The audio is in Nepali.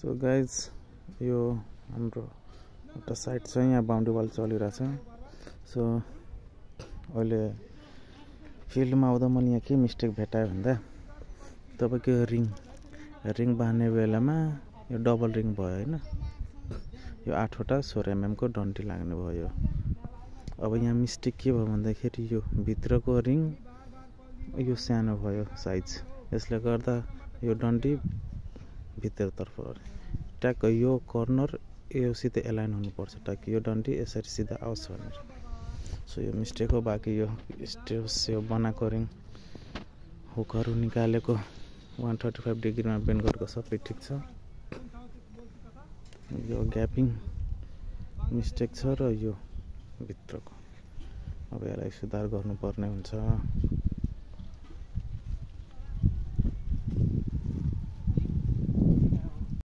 सो गाइज यो हाम्रो एउटा साइड छ यहाँ बाउन्ड्री वाल चलिरहेछ। सो अहिले फिल्डमा आउँदा मैले यहाँ के मिस्टेक भेटाएँ भन्दा तपाईँको रिङ बाँध्ने बेलामा यो डबल रिङ भयो हैन। यो 8वटा 16 mm को डन्टी लाग्ने भयो। अब यहाँ मिस्टेक के भयो भन्दाखेरि यो भित्रको रिङ यो सानो भयो साइज, यसले गर्दा यो डन्टी भित्रतर्फ ट्याक यो कर्नर यो सिधै एलाइन हुनुपर्छ ताकि यो डन्टी यसरी सिधा आओस् भनेर। सो यो मिस्टेक हो। बाँकी यो स्टेप्स यो बनाएको रिङ हुकहरू निकालेको 135 डिग्रीमा बेन्ड गरेको सबै ठिक छ। यो ग्यापिङ मिस्टेक छ र यो भित्रको अब यसलाई सुधार गर्नुपर्ने हुन्छ।